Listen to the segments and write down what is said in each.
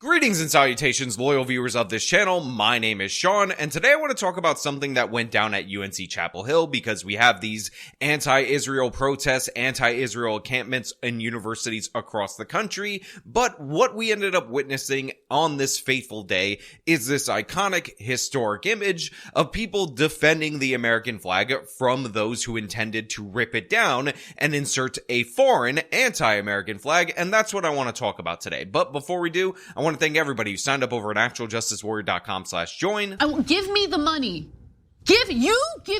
Greetings and salutations, loyal viewers of this channel. My name is Sean, and today I want to talk about something that went down at UNC Chapel Hill because we have these anti-Israel protests, anti-Israel encampments in universities across the country. But what we ended up witnessing on this fateful day is this iconic, historic image of people defending the American flag from those who intended to rip it down and insert a foreign anti-American flag, and that's what I want to talk about today. But before we do, I want to thank everybody who signed up over at actualjusticewarrior.com/join. Give me the money. Give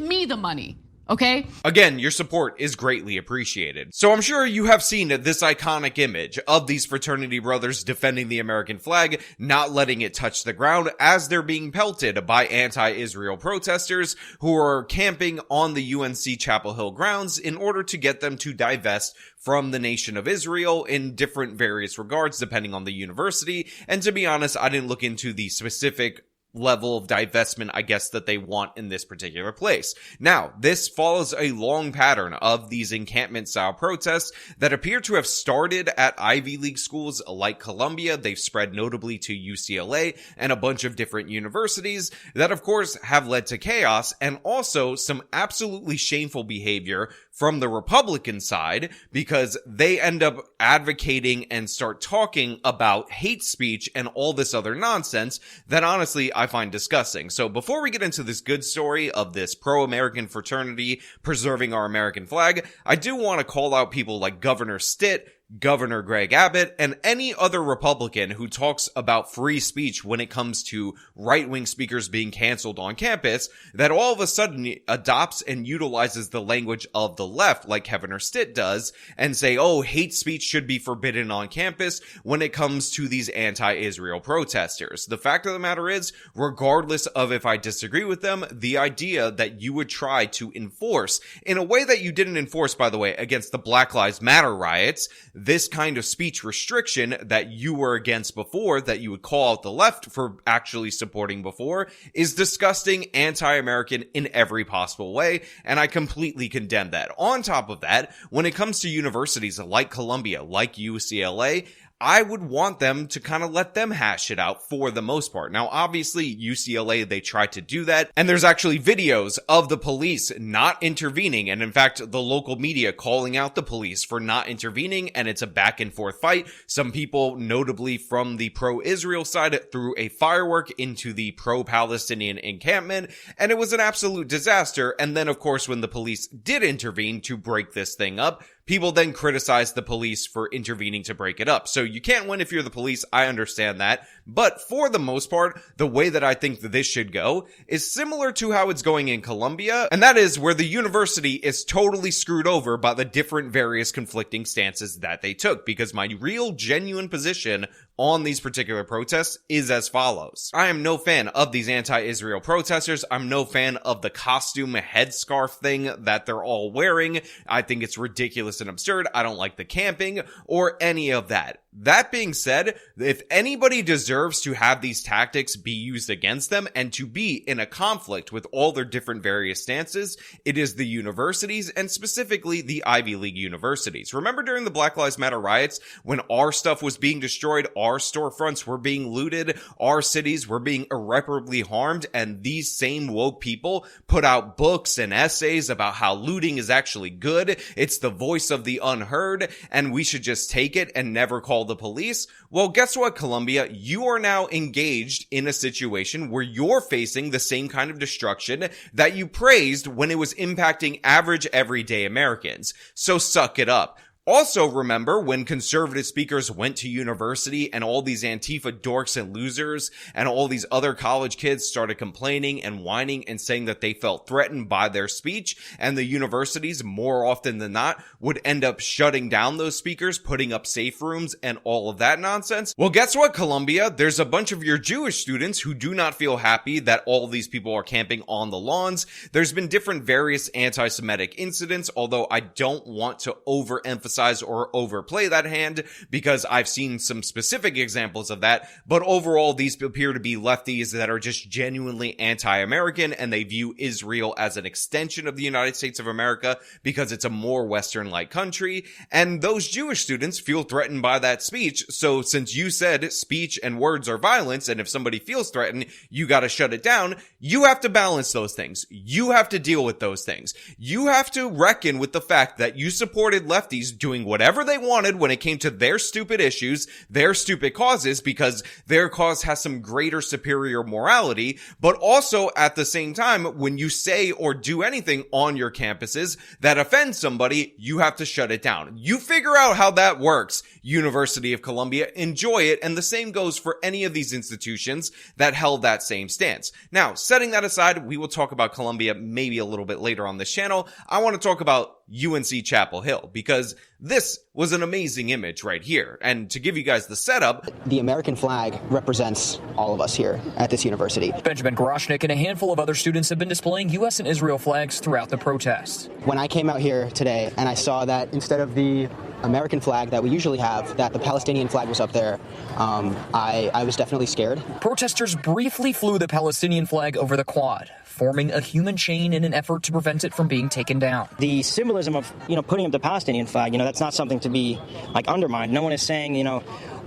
me the money. Okay? Again, your support is greatly appreciated. So I'm sure you have seen this iconic image of these fraternity brothers defending the American flag, not letting it touch the ground as they're being pelted by anti-Israel protesters who are camping on the UNC Chapel Hill grounds in order to get them to divest from the nation of Israel in different various regards depending on the university. And to be honest, I didn't look into the specific level of divestment, I guess, that they want in this particular place. Now, this follows a long pattern of these encampment-style protests that appear to have started at Ivy League schools like Columbia. They've spread notably to UCLA and a bunch of different universities that, of course, have led to chaos and also some absolutely shameful behavior from the Republican side because they end up advocating and start talking about hate speech and all this other nonsense that honestly I find disgusting. So before we get into this good story of this pro-American fraternity preserving our American flag, I do want to call out people like Governor Stitt, Governor Greg Abbott, and any other Republican who talks about free speech when it comes to right-wing speakers being canceled on campus, that all of a sudden adopts and utilizes the language of the left like Governor Stitt does and say, oh, hate speech should be forbidden on campus when it comes to these anti-Israel protesters. The fact of the matter is, regardless of if I disagree with them, the idea that you would try to enforce, in a way that you didn't enforce, by the way, against the Black Lives Matter riots, this kind of speech restriction that you were against before, that you would call out the left for actually supporting before, is disgusting, anti-American in every possible way, and I completely condemn that. On top of that, when it comes to universities like Columbia, like UCLA, I would want them to kind of let them hash it out for the most part. Now, obviously, UCLA, they tried to do that, and there's actually videos of the police not intervening, and in fact, the local media calling out the police for not intervening, and it's a back and forth fight. Some people, notably from the pro-Israel side, threw a firework into the pro-Palestinian encampment, and it was an absolute disaster. And then, of course, when the police did intervene to break this thing up, people then criticized the police for intervening to break it up. So you can't win if you're the police, I understand that. But for the most part, the way that I think that this should go is similar to how it's going in Columbia, and that is where the university is totally screwed over by the different various conflicting stances that they took, because my real genuine position on these particular protests is as follows. I am no fan of these anti-Israel protesters. I'm no fan of the costume headscarf thing that they're all wearing. I think it's ridiculous and absurd. I don't like the camping or any of that. That being said, if anybody deserves to have these tactics be used against them and to be in a conflict with all their different various stances, it is the universities, and specifically the Ivy League universities. Remember during the Black Lives Matter riots when our stuff was being destroyed, our storefronts were being looted, our cities were being irreparably harmed, and these same woke people put out books and essays about how looting is actually good, it's the voice of the unheard, and we should just take it and never call the police? Well, guess what, Columbia? You are now engaged in a situation where you're facing the same kind of destruction that you praised when it was impacting average everyday Americans. So suck it up. Also, remember when conservative speakers went to university and all these Antifa dorks and losers and all these other college kids started complaining and whining and saying that they felt threatened by their speech, and the universities, more often than not, would end up shutting down those speakers, putting up safe rooms and all of that nonsense? Well, guess what, Columbia? There's a bunch of your Jewish students who do not feel happy that all these people are camping on the lawns. There's been different various anti-Semitic incidents, although I don't want to overemphasize overemphasize or overplay that hand, because I've seen some specific examples of that, but overall these appear to be lefties that are just genuinely anti-American, and they view Israel as an extension of the United States of America because it's a more Western-like country, and those Jewish students feel threatened by that speech. So since you said speech and words are violence, and if somebody feels threatened, you gotta shut it down, you have to balance those things. You have to deal with those things. You have to reckon with the fact that you supported lefties doing whatever they wanted when it came to their stupid issues, their stupid causes, because their cause has some greater superior morality, but also at the same time, when you say or do anything on your campuses that offends somebody, you have to shut it down. You figure out how that works, University of Columbia, enjoy it, and the same goes for any of these institutions that held that same stance. Now, setting that aside, we will talk about Columbia maybe a little bit later on this channel. I want to talk about UNC Chapel Hill, because this was an amazing image right here. And to give you guys the setup, the American flag represents all of us here at this university. Benjamin Groshnik and a handful of other students have been displaying U.S. and Israel flags throughout the protest. When I came out here today and I saw that instead of the American flag that we usually have, that the Palestinian flag was up there, I was definitely scared. Protesters briefly flew the Palestinian flag over the quad, forming a human chain in an effort to prevent it from being taken down. The symbolism of, putting up the Palestinian flag, that's not something to be, undermined. No one is saying,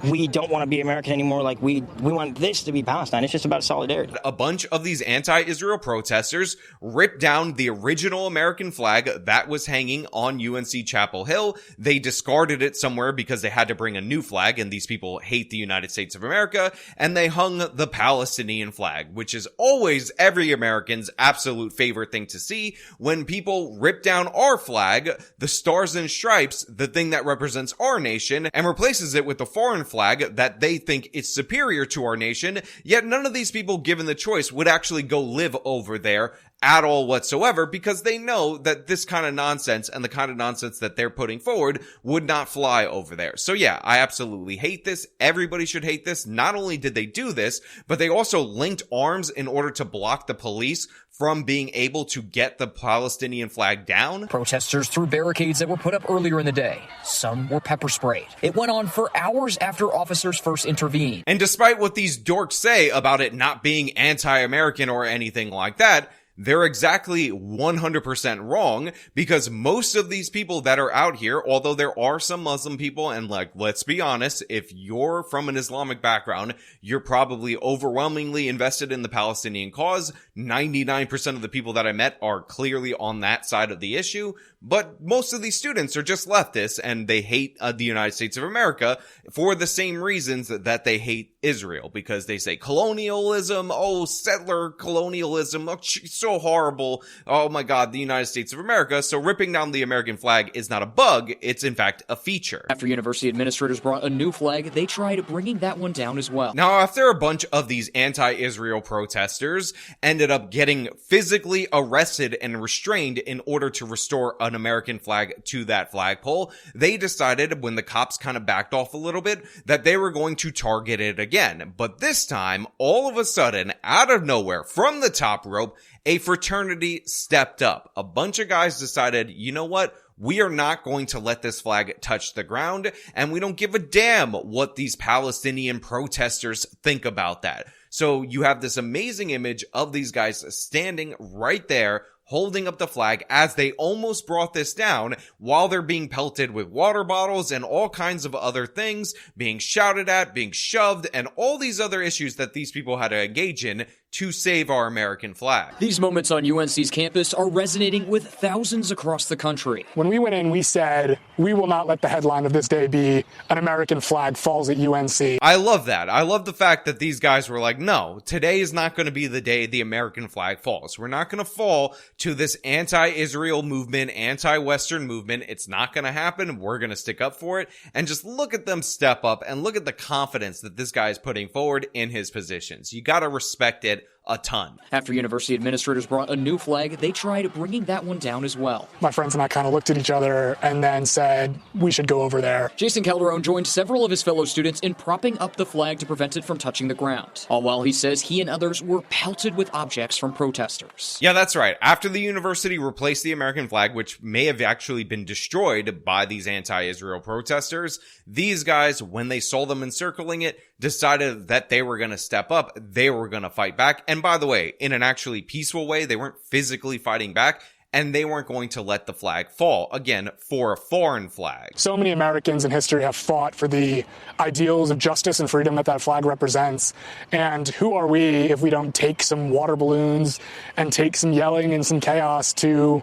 we don't want to be American anymore. We want this to be Palestine. It's just about solidarity. A bunch of these anti-Israel protesters ripped down the original American flag that was hanging on UNC Chapel Hill. They discarded it somewhere because they had to bring a new flag, and these people hate the United States of America, and they hung the Palestinian flag, which is always every American's absolute favorite thing to see. When people rip down our flag, the stars and stripes, the thing that represents our nation, and replaces it with the foreign flag that they think is superior to our nation, yet none of these people, given the choice, would actually go live over there at all whatsoever, because they know that this kind of nonsense and the kind of nonsense that they're putting forward would not fly over there. So yeah, I absolutely hate this. Everybody should hate this. Not only did they do this, but they also linked arms in order to block the police from being able to get the Palestinian flag down. Protesters threw barricades that were put up earlier in the day. Some were pepper sprayed. It went on for hours after officers first intervened. And despite what these dorks say about it not being anti-American or anything like that, they're exactly 100% wrong, because most of these people that are out here, although there are some Muslim people, and let's be honest, if you're from an Islamic background, you're probably overwhelmingly invested in the Palestinian cause. 99% of the people that I met are clearly on that side of the issue, but most of these students are just leftists, and they hate the United States of America for the same reasons that they hate Israel, because they say colonialism, settler colonialism, so horrible, oh my god, the United States of America. So ripping down the American flag is not a bug, it's in fact a feature. After university administrators brought a new flag, they tried bringing that one down as well. Now, after a bunch of these anti-Israel protesters ended up getting physically arrested and restrained in order to restore an American flag to that flagpole, they decided, when the cops kind of backed off a little bit, that they were going to target it again. But this time, all of a sudden, out of nowhere, from the top rope, a fraternity stepped up. A bunch of guys decided, you know what? We are not going to let this flag touch the ground, and we don't give a damn what these Palestinian protesters think about that. So you have this amazing image of these guys standing right there, holding up the flag as they almost brought this down, while they're being pelted with water bottles and all kinds of other things, being shouted at, being shoved, and all these other issues that these people had to engage in to save our American flag. These moments on UNC's campus are resonating with thousands across the country. When we went in, we said, we will not let the headline of this day be an American flag falls at UNC. I love that. I love the fact that these guys were like, no, today is not going to be the day the American flag falls. We're not going to fall to this anti-Israel movement, anti-Western movement. It's not going to happen. We're going to stick up for it. And just look at them step up and look at the confidence that this guy is putting forward in his positions. You got to respect it a ton. After university administrators brought a new flag, they tried bringing that one down as well. My friends and I kind of looked at each other and then said, we should go over there. Jason Calderon joined several of his fellow students in propping up the flag to prevent it from touching the ground. All while he says he and others were pelted with objects from protesters. Yeah, that's right. After the university replaced the American flag, which may have actually been destroyed by these anti-Israel protesters, these guys, when they saw them encircling it, decided that they were going to step up, they were going to fight back. And by the way, in an actually peaceful way, they weren't physically fighting back, and they weren't going to let the flag fall, again, for a foreign flag. So many Americans in history have fought for the ideals of justice and freedom that that flag represents. And who are we if we don't take some water balloons and take some yelling and some chaos to,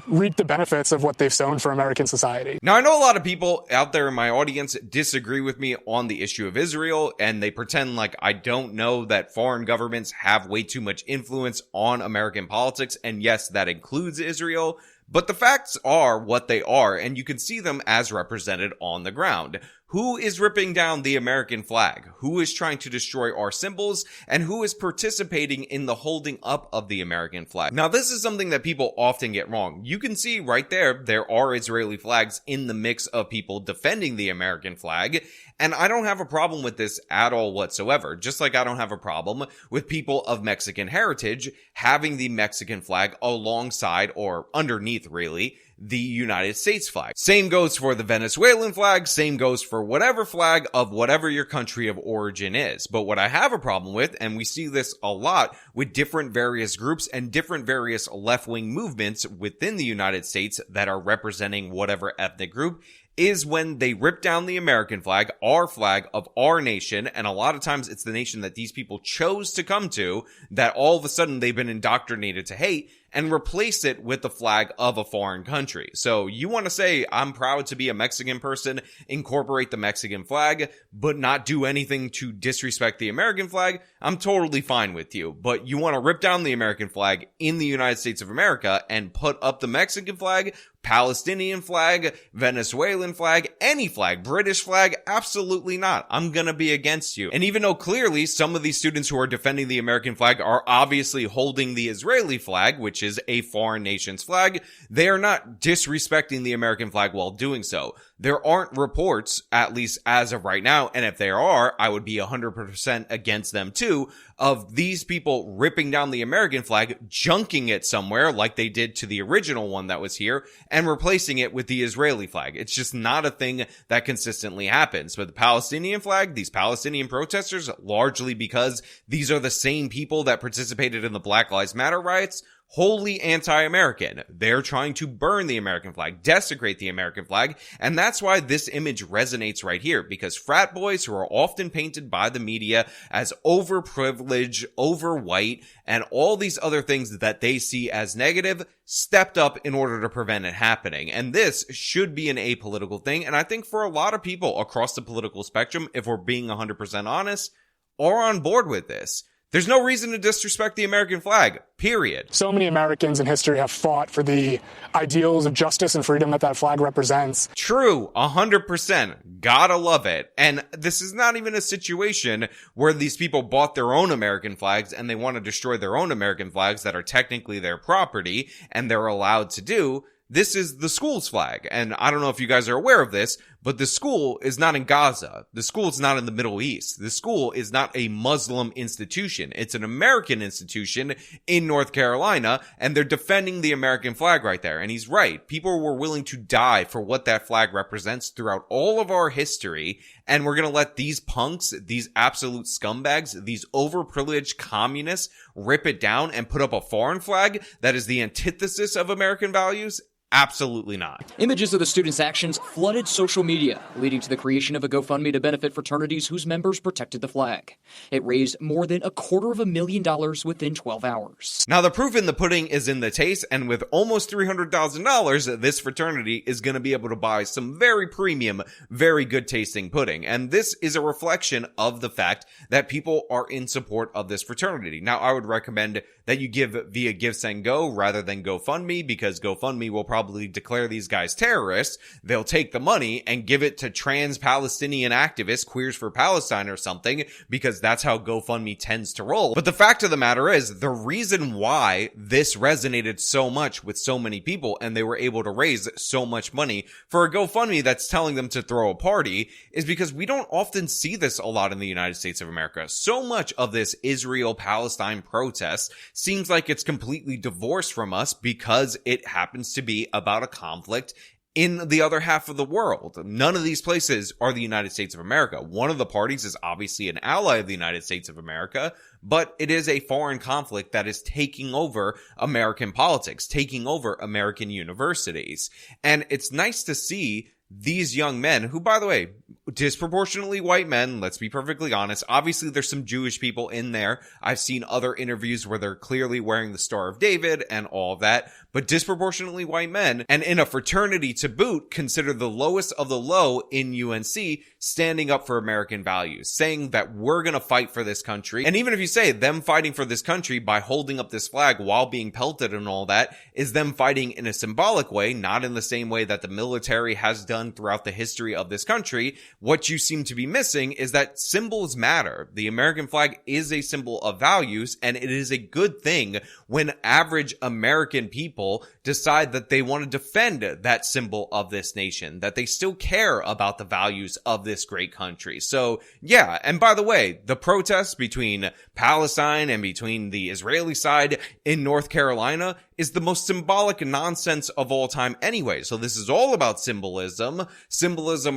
reap the benefits of what they've sown for American society? Now, I know a lot of people out there in my audience disagree with me on the issue of Israel, and they pretend like I don't know that foreign governments have way too much influence on American politics, and yes, that includes Israel, but the facts are what they are, and you can see them as represented on the ground. Who is ripping down the American flag? Who is trying to destroy our symbols? And who is participating in the holding up of the American flag? Now, this is something that people often get wrong. You can see right there are Israeli flags in the mix of people defending the American flag. And I don't have a problem with this at all whatsoever. Just like I don't have a problem with people of Mexican heritage having the Mexican flag alongside or underneath, really, the United States flag. Same goes for the Venezuelan flag, same goes for whatever flag of whatever your country of origin is. But what I have a problem with, and we see this a lot with different various groups and different various left-wing movements within the United States that are representing whatever ethnic group, is when they rip down the American flag of our nation, and a lot of times it's the nation that these people chose to come to, that all of a sudden they've been indoctrinated to hate, and replace it with the flag of a foreign country. So you want to say, I'm proud to be a Mexican person, incorporate the Mexican flag, but not do anything to disrespect the American flag? I'm totally fine with you. But you want to rip down the American flag in the United States of America and put up the Mexican flag, Palestinian flag, Venezuelan flag, any flag, British flag? Absolutely not. I'm gonna be against you. And even though clearly some of these students who are defending the American flag are obviously holding the Israeli flag, which is a foreign nation's flag, they are not disrespecting the American flag while doing so. There aren't reports, at least as of right now, and if there are, I would be 100% against them too, of these people ripping down the American flag, junking it somewhere like they did to the original one that was here, and replacing it with the Israeli flag. It's just not a thing that consistently happens. But the Palestinian flag, these Palestinian protesters, largely because these are the same people that participated in the Black Lives Matter riots, wholly anti-American. They're trying to burn the American flag, desecrate the American flag, and that's why this image resonates right here, because frat boys who are often painted by the media as overprivileged, over-white, and all these other things that they see as negative, stepped up in order to prevent it happening. And this should be an apolitical thing, and I think for a lot of people across the political spectrum, if we're being 100% honest, are on board with this. There's no reason to disrespect the American flag, period. So many Americans in history have fought for the ideals of justice and freedom that that flag represents. True, 100%. Gotta love it. And this is not even a situation where these people bought their own American flags and they want to destroy their own American flags that are technically their property and they're allowed to do. This is the school's flag. And I don't know if you guys are aware of this, but the school is not in Gaza. The school is not in the Middle East. The school is not a Muslim institution. It's an American institution in North Carolina, and they're defending the American flag right there. And he's right. People were willing to die for what that flag represents throughout all of our history, and we're going to let these punks, these absolute scumbags, these overprivileged communists rip it down and put up a foreign flag that is the antithesis of American values? Absolutely not. Images of the students' actions flooded social media, leading to the creation of a GoFundMe to benefit fraternities whose members protected the flag. It raised more than $250,000 within 12 hours. Now, the proof in the pudding is in the taste, and with almost $300,000, this fraternity is going to be able to buy some very premium, very good tasting pudding. And this is a reflection of the fact that people are in support of this fraternity. Now, I would recommend that you give via GiveSendGo rather than GoFundMe, because GoFundMe will probably probably declare these guys terrorists. They'll take the money and give it to trans-Palestinian activists, Queers for Palestine or something, because that's how GoFundMe tends to roll. But the fact of the matter is, the reason why this resonated so much with so many people and they were able to raise so much money for a GoFundMe that's telling them to throw a party is because we don't often see this a lot in the United States of America. So much of this Israel-Palestine protest seems like it's completely divorced from us because it happens to be about a conflict in the other half of the world. None of these places are the United States of America. One of the parties is obviously an ally of the United States of America, but it is a foreign conflict that is taking over American politics, taking over American universities. And it's nice to see these young men who, by the way, disproportionately white men, let's be perfectly honest. Obviously, there's some Jewish people in there. I've seen other interviews where they're clearly wearing the Star of David and all of that, but disproportionately white men, and in a fraternity to boot, considered the lowest of the low in UNC, standing up for American values, saying that we're going to fight for this country. And even if you say them fighting for this country by holding up this flag while being pelted and all that is them fighting in a symbolic way, not in the same way that the military has done throughout the history of this country, what you seem to be missing is that symbols matter. The American flag is a symbol of values, and it is a good thing when average American people decide that they want to defend that symbol of this nation, that they still care about the values of this great country. So yeah, and by the way, the protests between Palestine and between the Israeli side in North Carolina is the most symbolic nonsense of all time anyway. So this is all about symbolism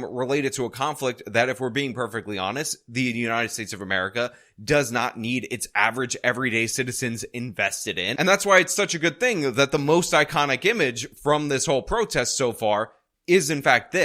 related to a conflict that, if we're being perfectly honest, the United States of America does not need its average everyday citizens invested in. And that's why it's such a good thing that the most iconic image from this whole protest so far is in fact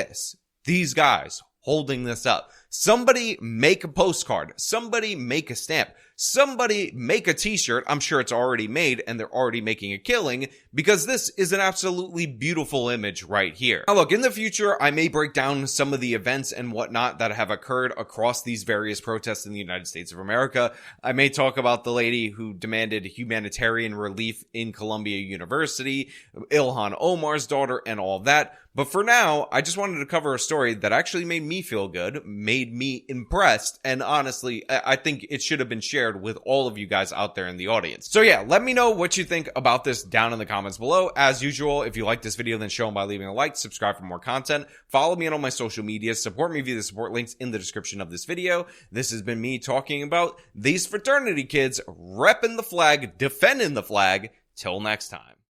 these guys holding this up. Somebody make a postcard. Somebody make a stamp. Somebody make a t-shirt. I'm sure it's already made and they're already making a killing because this is an absolutely beautiful image right here. Now look, in the future, I may break down some of the events and whatnot that have occurred across these various protests in the United States of America. I may talk about the lady who demanded humanitarian relief in Columbia University, Ilhan Omar's daughter, and all of that. But for now, I just wanted to cover a story that actually made me feel good, made me impressed, and honestly, I think it should have been shared with all of you guys out there in the audience. So yeah, let me know what you think about this down in the comments below. As usual, if you like this video, then show them by leaving a like, subscribe for more content, follow me on all my social media, support me via the support links in the description of this video. This has been me talking about these fraternity kids repping the flag, defending the flag. Till next time.